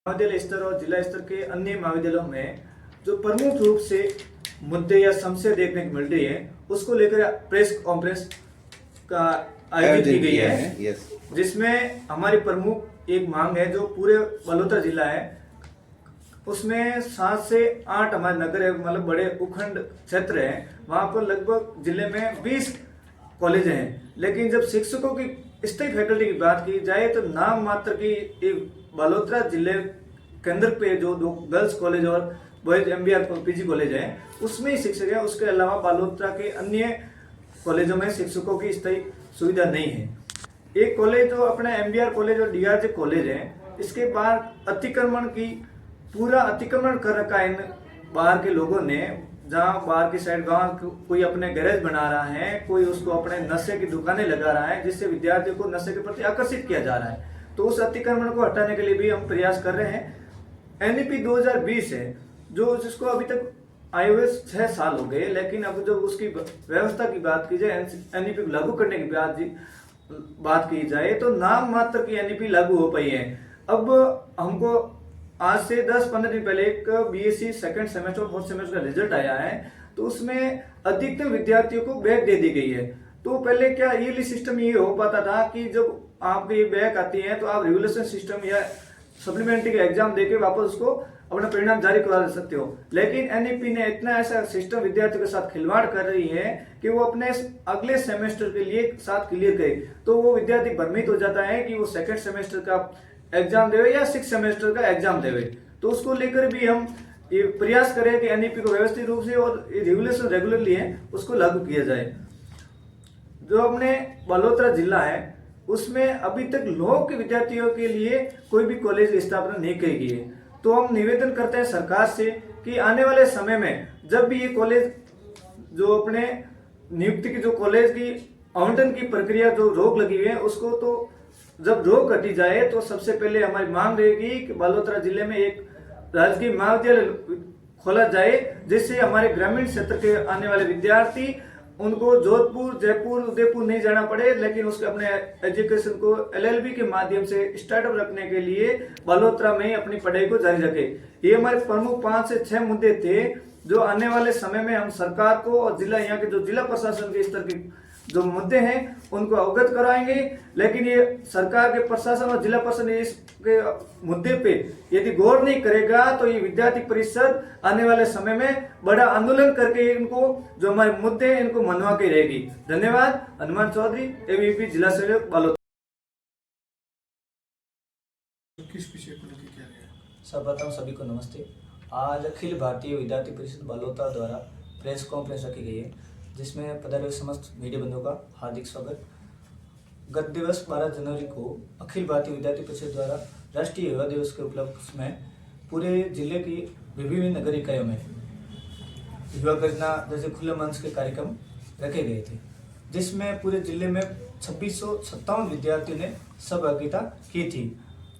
महाविद्यालय स्तर और जिला स्तर के अन्य महाविद्यालयों में जो प्रमुख रूप से मुद्दे या समस्या देखने को मिल रही है उसको लेकर प्रेस कॉन्फ्रेंस का आयोजित की गई है, जिसमें हमारी प्रमुख एक मांग है जो पूरे बलोत्रा जिला है उसमें 7 से 8 हमारे नगर है, मतलब बड़े उपखंड क्षेत्र है, वहां पर लगभग जिले में 20 कॉलेज हैं। लेकिन जब शिक्षकों की स्थायी फैकल्टी की बात की जाए तो नाम मात्र की एक बलोत्रा जिले केंद्र पे जो 2 गर्ल्स कॉलेज और बॉयज MBR PG कॉलेज है उसमें ही शिक्षक है। उसके अलावा बलोत्रा के अन्य कॉलेजों में शिक्षकों की स्थायी सुविधा नहीं है। एक कॉलेज तो अपना MBR कॉलेज और DRJ कॉलेज है, इसके बाद अतिक्रमण की पूरा अतिक्रमण कर रखा है इन बाहर के लोगों ने, जहाँ बाहर की साइड गांव कोई अपने गैरेज बना रहा है, कोई उसको अपने नशे की दुकानें लगा रहा है, जिससे विद्यार्थियों को नशे के प्रति आकर्षित किया जा रहा है। तो उस अतिक्रमण को हटाने के लिए भी हम प्रयास कर रहे हैं। NEP 2020 है जो जिसको अभी तक आए हुए 6 साल हो गए, लेकिन अब जब उसकी व्यवस्था की बात की जाए, NEP लागू करने की बात की जाए तो नाम मात्र की NEP लागू हो पाई है। अब हमको आज से 10-15 दिन पहले एक BSc सेकंड सेमेस्टर और फोर्थ सेमेस्टर का रिजल्ट आया है, तो उसमें अधिकतर विद्यार्थियों को बैक दे दी गई है। तो पहले क्या ईयरली सिस्टम ये हो पाता था कि जब आपकी बैक आती है तो आप रिवोल्यूशन सिस्टम या सप्लीमेंट्री का एग्जाम देके वापस उसको अपना परिणाम जारी करवा सकते हो, लेकिन NEP ने इतना ऐसा सिस्टम विद्यार्थियों के साथ खिलवाड़ कर रही है कि वो अपने अगले सेमेस्टर के लिए साथ क्लियर करे, तो वो विद्यार्थी भ्रमित हो जाता है कि वो सेकंड सेमेस्टर का एग्जाम देवे या 6 सेमेस्टर का एग्जाम देवे। तो उसको लेकर भी हम ये प्रयास करें कि NEP को व्यवस्थित रूप से और रेगुलेशन रेगुलरली है उसको लागू किया जाए। जो अपने बलोत्रा जिला है उसमें अभी तक लॉ के विद्यार्थियों के लिए कोई भी कॉलेज की स्थापना नहीं की गई है। तो हम निवेदन करते हैं सरकार से कि आने वाले समय में जब भी ये कॉलेज जो अपने नियुक्ति की जो कॉलेज की आवंटन की प्रक्रिया जो रोक लगी हुई है उसको तो जब रोक हटी जाए तो सबसे पहले हमारी मांग रहेगी कि बलोत्रा जिले में एक राजकीय महाविद्यालय खोला जाए, जिससे हमारे ग्रामीण क्षेत्र के आने वाले विद्यार्थी उनको जोधपुर, जयपुर, उदयपुर नहीं जाना पड़े, लेकिन उसके अपने एजुकेशन को LLB के माध्यम से स्टार्टअप रखने के लिए बलोत्रा में अपनी पढ़ाई को जारी रखे। ये हमारे प्रमुख 5 से 6 मुद्दे थे जो आने वाले समय में हम सरकार को और जिला यहाँ के जो जिला प्रशासन के स्तर के जो मुद्दे हैं उनको अवगत कराएंगे। लेकिन ये सरकार के प्रशासन और जिला प्रशासन इसके मुद्दे पे यदि गौर नहीं करेगा तो ये विद्यार्थी परिषद आने वाले समय में बड़ा आंदोलन करके इनको जो हमारे मुद्दे हैं इनको मनवा के रहेगी। धन्यवाद। हनुमान चौधरी, ABVP जिला सहयोग बलोत्रा। किस विषय को लेकर किया गया? सर्वप्रथम सभी को नमस्ते। आज अखिल भारतीय विद्यार्थी परिषद बलोत्रा द्वारा प्रेस कॉन्फ्रेंस रखी गई है, जिसमें पधारे समस्त मीडिया बंधुओं का हार्दिक स्वागत। गत दिवस 12 जनवरी को अखिल भारतीय विद्यार्थी परिषद द्वारा राष्ट्रीय युवा दिवस के उपलक्ष्य में पूरे जिले की विभिन्न नगर इकाइयों में युवा गर्जना जैसे खुले मंच के कार्यक्रम रखे गए थे, जिसमें पूरे जिले में 2657 विद्यार्थियों ने सहभागिता की थी,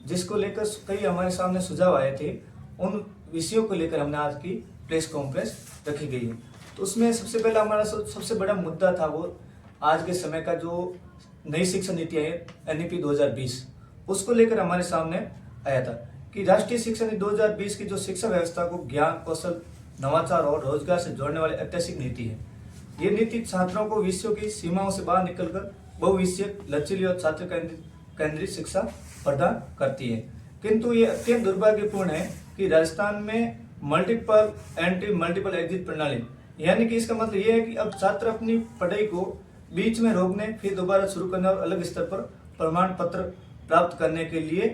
जिसको लेकर कई हमारे सामने सुझाव आए थे। उन विषयों को लेकर हमने आज की प्रेस कॉन्फ्रेंस रखी गई है। तो उसमें सबसे पहला हमारा सबसे बड़ा मुद्दा था वो आज के समय का जो नई शिक्षा नीति है NEP 2020, उसको लेकर हमारे सामने आया था कि राष्ट्रीय शिक्षा नीति 2020 की जो शिक्षा व्यवस्था को ज्ञान, कौशल, नवाचार और रोजगार से जोड़ने वाली ऐतिहासिक नीति है। ये नीति छात्रों को विषयों की सीमाओं से बाहर निकलकर बहुविषयक, लचीली और छात्र केंद्रित शिक्षा प्रदान करती है। किंतु ये अत्यंत दुर्भाग्यपूर्ण है कि राजस्थान में मल्टीपल एंट्री मल्टीपल एग्जिट प्रणाली, यानी कि इसका मतलब यह है कि अब छात्र अपनी पढ़ाई को बीच में रोकने, फिर दोबारा शुरू करने और अलग स्तर पर प्रमाण पत्र प्राप्त करने के लिए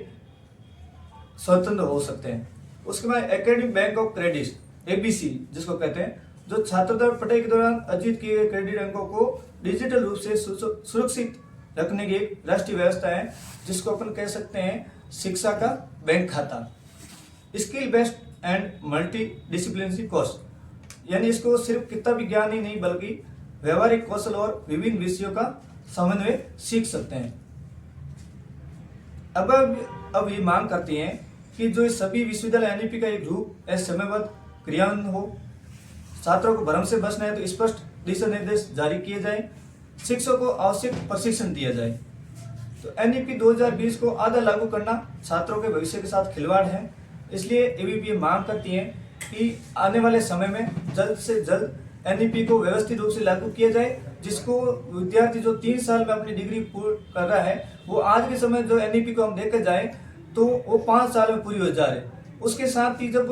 स्वतंत्र हो सकते हैं। उसके बाद academic bank of credit ABC जिसको कहते हैं, जो छात्र द्वारा पढ़ाई के दौरान अर्जित किए गए क्रेडिट अंकों को डिजिटल रूप से सुरक्षित रखने की एक राष्ट्रीय व्यवस्था है, जिसको अपन कह सकते हैं शिक्षा का बैंक खाता। Skill based and multi disciplinary course, यानी इसको सिर्फ किताबी ज्ञान ही नहीं बल्कि व्यवहारिक कौशल और विभिन्न विषयों का समन्वय सीख सकते हैं। अब ये मांग करती हैं कि जो सभी विश्वविद्यालय NEP का एक रूप समयबद्ध क्रियान्वयन हो, छात्रों को भ्रम से बचना है तो स्पष्ट दिशा निर्देश जारी किए जाए, शिक्षकों को आवश्यक प्रशिक्षण दिया जाए। तो NEP 2020 को आधा लागू करना छात्रों के भविष्य के साथ खिलवाड़ है। इसलिए एबीपी मांग करती है कि आने वाले समय में जल्द से जल्द एनईपी को व्यवस्थित रूप से लागू किया जाए, जिसको विद्यार्थी जो 3 साल में अपनी डिग्री पूर्ण कर रहा है वो आज के समय जो एनईपी को हम लेकर जाए तो वो 5 साल में पूरी हो जा रही है। उसके साथ ही जब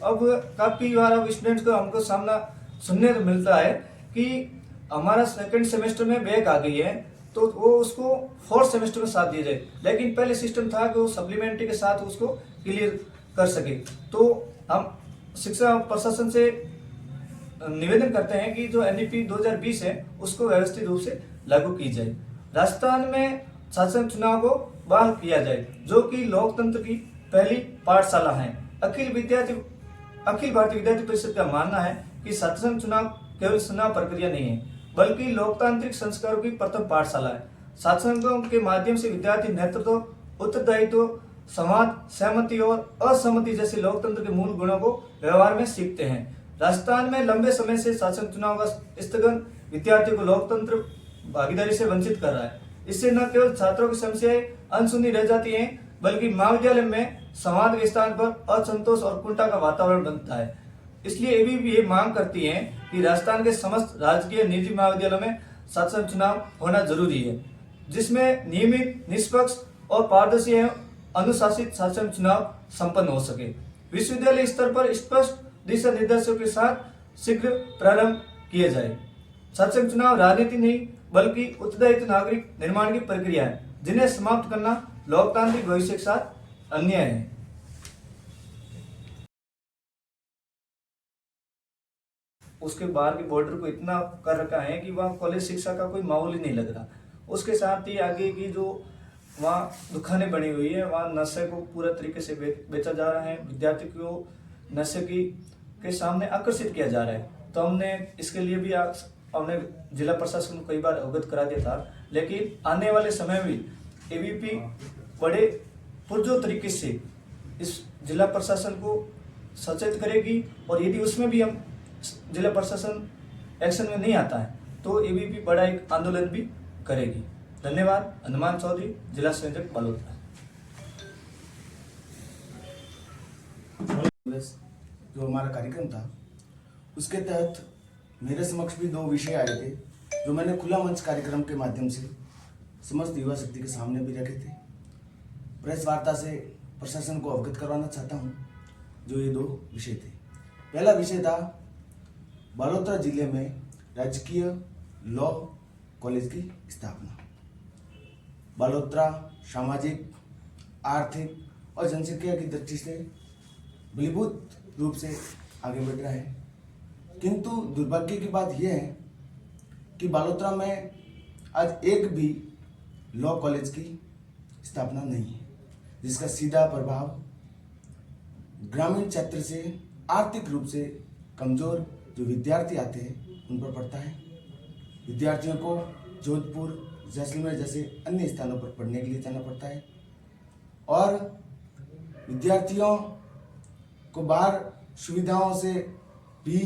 अब काफी बार अब स्टूडेंट्स को हमको सामना सुनने को मिलता है कि हमारा सेकंड सेमेस्टर में बैक आ गई है तो वो उसको 4th सेमेस्टर में साथ दिया जाए, लेकिन पहले सिस्टम था कि वो सप्लीमेंट्री के साथ उसको क्लियर कर सके। तो हम शिक्षा प्रशासन से निवेदन करते हैं कि जो एनईपी 2020 है उसको व्यवस्थित रूप से लागू की जाए। राजस्थान में शासन चुनाव को बहाल किया जाए, जो कि लोकतंत्र की पहली पाठशाला है। अखिल भारतीय विद्यार्थी परिषद का मानना है कि शासन चुनाव केवल चुनाव प्रक्रिया नहीं है, बल्कि लोकतांत्रिक संस्कारों की प्रथम पाठशाला है। शासकों के माध्यम से विद्यार्थी नेतृत्व, उत्तरदायित्व, संवाद, सहमति और असहमति जैसे लोकतंत्र के मूल गुणों को व्यवहार में सीखते हैं। राजस्थान में लंबे समय से शासन चुनाव का स्थगन विद्यार्थियों को लोकतंत्र भागीदारी से वंचित कर रहा है। इससे न केवल छात्रों की समस्याएं अनसुनी रह जाती हैं, बल्कि महाविद्यालय में संवाद के स्थान पर असंतोष और कुंठा का वातावरण बनता है। इसलिए एबीपी ये मांग करती है कि राजस्थान के समस्त राजकीय निजी महाविद्यालयों में शासन चुनाव होना जरूरी है, जिसमें नियमित, निष्पक्ष और पारदर्शी एवं अनुशासित शासन चुनाव संपन्न हो सके। विश्वविद्यालय स्तर पर स्पष्ट दिशा निर्देशों के साथ शीघ्र प्रारंभ किए जाए। शासन चुनाव राजनीति नहीं बल्कि उत्तरदायित्व नागरिक निर्माण की प्रक्रिया है, जिन्हें समाप्त करना लोकतांत्रिक भविष्य के साथ अन्याय है। उसके बाहर की बॉर्डर को इतना कर रखा है कि वहाँ कॉलेज शिक्षा का कोई माहौल ही नहीं लग रहा। उसके साथ ही आगे की जो वहाँ दुकानें बनी हुई है, वहाँ नशे को पूरा तरीके से बेचा जा रहा है, विद्यार्थी को नशे के सामने आकर्षित किया जा रहा है। तो हमने इसके लिए भी हमने जिला प्रशासन को कई बार अवगत करा दिया था, लेकिन आने वाले समय में एबीपी बड़े पुरजोर तरीके से इस जिला प्रशासन को सचेत करेगी, और यदि उसमें भी हम जिला प्रशासन एक्शन में नहीं आता है तो एबीपी बड़ा एक आंदोलन भी करेगी। धन्यवाद। हनुमान चौधरी, जिला संयोजक बालोतरा। जो हमारा कार्यक्रम था उसके तहत मेरे समक्ष भी 2 विषय आए थे, जो मैंने खुला मंच कार्यक्रम के माध्यम से समस्त युवा शक्ति के सामने भी रखे थे। प्रेस वार्ता से प्रशासन को अवगत करवाना चाहता हूँ। जो ये 2 विषय थे, पहला विषय था बालोतरा जिले में राजकीय लॉ कॉलेज की स्थापना। बालोतरा सामाजिक, आर्थिक और जनसंख्या की दृष्टि से बलीभूत रूप से आगे बढ़ रहा है, किंतु दुर्भाग्य की बात यह है कि बालोतरा में आज एक भी लॉ कॉलेज की स्थापना नहीं है, जिसका सीधा प्रभाव ग्रामीण क्षेत्र से आर्थिक रूप से कमजोर जो विद्यार्थी आते हैं उन पर पड़ता है। विद्यार्थियों को जोधपुर, जैसलमेर जैसे अन्य स्थानों पर पढ़ने के लिए जाना पड़ता है, और विद्यार्थियों को बाहर सुविधाओं से भी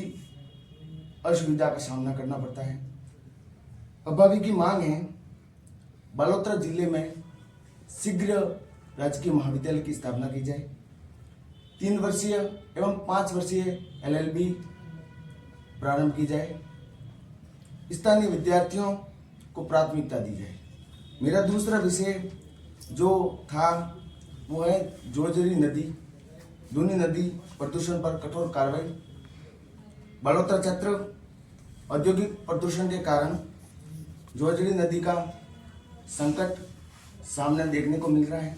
असुविधा का सामना करना पड़ता है। अभावी की मांग है बालोतरा जिले में शीघ्र राजकीय महाविद्यालय की स्थापना की जाए। 3 वर्षीय एवं 5 वर्षीय LLB प्रारंभ की जाए। स्थानीय विद्यार्थियों को प्राथमिकता दी जाए। मेरा दूसरा विषय जो था वो है जोजरी नदी, दूनी नदी प्रदूषण पर कठोर कार्रवाई। बालोतरा क्षेत्र औद्योगिक प्रदूषण के कारण जोजरी नदी का संकट सामने देखने को मिल रहा है,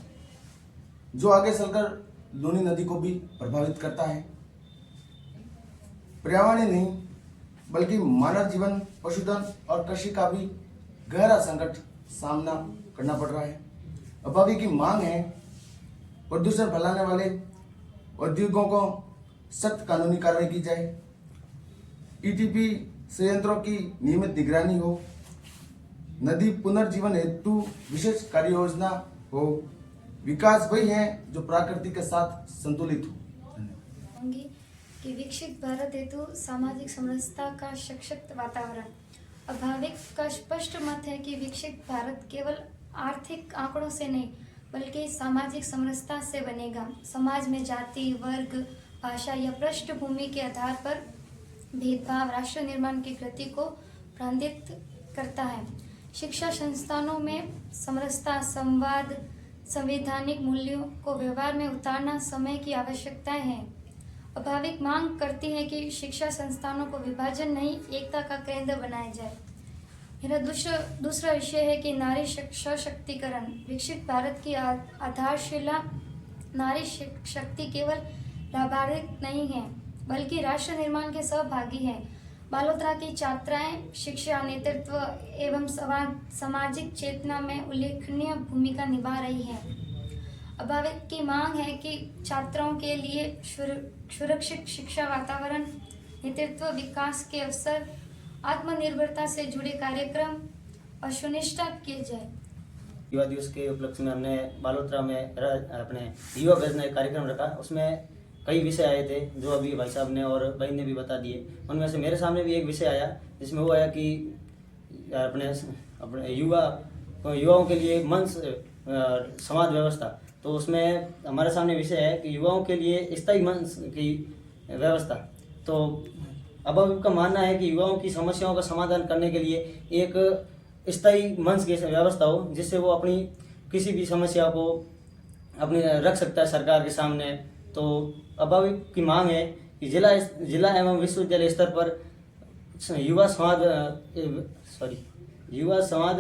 जो आगे चलकर लूनी नदी को भी प्रभावित करता है। पर्यावरण नहीं बल्कि मानव जीवन, पशुधन और कृषि का भी गहरा संकट सामना करना पड़ रहा है। अभावी की मांग है प्रदूषण फैलाने वाले उद्योगों को सख्त कानूनी कार्रवाई की जाए। ETP संयंत्रों की नियमित निगरानी हो। नदी पुनर्जीवन हेतु विशेष कार्य योजना हो। विकास वही है जो प्रकृति के साथ संतुलित हो। कि विकसित भारत हेतु सामाजिक समरसता का सशक्त वातावरण। अभाविक का स्पष्ट मत है कि विकसित भारत केवल आर्थिक आंकड़ों से नहीं बल्कि सामाजिक समरसता से बनेगा। समाज में जाति, वर्ग, भाषा या पृष्ठभूमि के आधार पर भेदभाव राष्ट्र निर्माण की गति को बाधित करता है। शिक्षा संस्थानों में समरसता, संवाद, संवैधानिक मूल्यों को व्यवहार में उतारना समय की आवश्यकताएं हैं। अभाविक मांग करती है कि शिक्षा संस्थानों को विभाजन नहीं, एकता का केंद्र बनाया जाए। मेरा दूसरा विषय है कि नारी सशक्तिकरण। विकसित भारत की आधारशिला नारी शक्ति केवल लाभान्वित नहीं है, बल्कि राष्ट्र निर्माण के सहभागी है। बालोतरा की छात्राएं शिक्षा, नेतृत्व एवं सामाजिक चेतना में उल्लेखनीय भूमिका निभा रही हैं। अभाविक की मांग है कि छात्राओं के लिए सुरक्षित शिक्षा वातावरण, नेतृत्व विकास के अवसर, आत्मनिर्भरता से जुड़े कार्यक्रम सुनिश्चित किए जाए। युवा दिवस के उपलक्ष्य में हमने बालोतरा में अपने युवा गर्जना एक कार्यक्रम रखा। उसमें कई विषय आए थे जो अभी भाई साहब ने और बहन ने भी बता दिए। उनमें से मेरे सामने भी एक विषय आया जिसमें वो आया कि अपने युवाओं के लिए मंच समाज व्यवस्था। तो उसमें हमारे सामने विषय है कि युवाओं के लिए स्थायी मंच की व्यवस्था। तो अब का मानना है कि युवाओं की समस्याओं का समाधान करने के लिए एक स्थायी मंच की व्यवस्था हो, जिससे वो अपनी किसी भी समस्या को अपनी रख सकता है सरकार के सामने। तो अभाविक की मांग है कि जिला एवं विश्वविद्यालय स्तर पर युवा समाज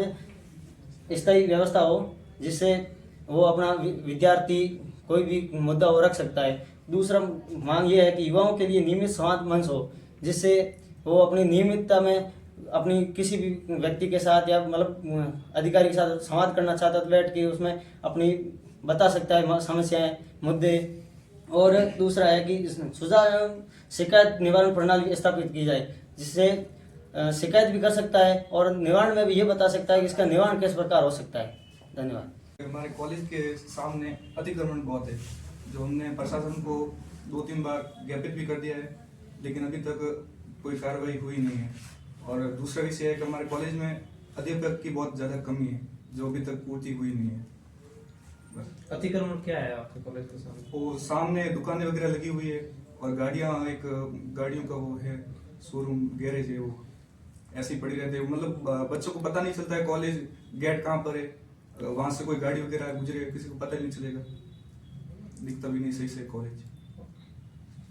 स्थायी व्यवस्था हो, जिससे वो अपना विद्यार्थी कोई भी मुद्दा वो रख सकता है। दूसरा मांग ये है कि युवाओं के लिए नियमित संवाद मंच हो, जिससे वो अपनी नियमितता में अपनी किसी भी व्यक्ति के साथ या मतलब अधिकारी के साथ संवाद करना चाहता है तो बैठ के उसमें अपनी बता सकता है समस्याएं, मुद्दे। और दूसरा है कि सुझाव एवं शिकायत निवारण प्रणाली स्थापित की जाए, जिससे शिकायत भी कर सकता है और निवारण में भी ये बता सकता है कि इसका निवारण किस प्रकार हो सकता है। धन्यवाद। हमारे कॉलेज के सामने अतिक्रमण बहुत है, जो हमने प्रशासन को 2-3 बार ज्ञापित भी कर दिया है, लेकिन अभी तक कोई कार्रवाई हुई नहीं है। और दूसरा विषय है कि हमारे कॉलेज में अध्यापक की बहुत ज़्यादा कमी है, जो अभी तक पूर्ति हुई नहीं है। अतिक्रमण क्या है आपके कॉलेज के सामने? वो सामने दुकानें वगैरह लगी हुई है और गाड़ियों का वो है शोरूम, गैरेज है, वो ऐसे ही पड़ी रहती है। मतलब बच्चों को पता नहीं चलता है कॉलेज गेट कहाँ पर है, वहाँ से कोई गाड़ी वगैरह गुजरे किसी को पता ही नहीं चलेगा, दिखता भी नहीं सही से कॉलेज।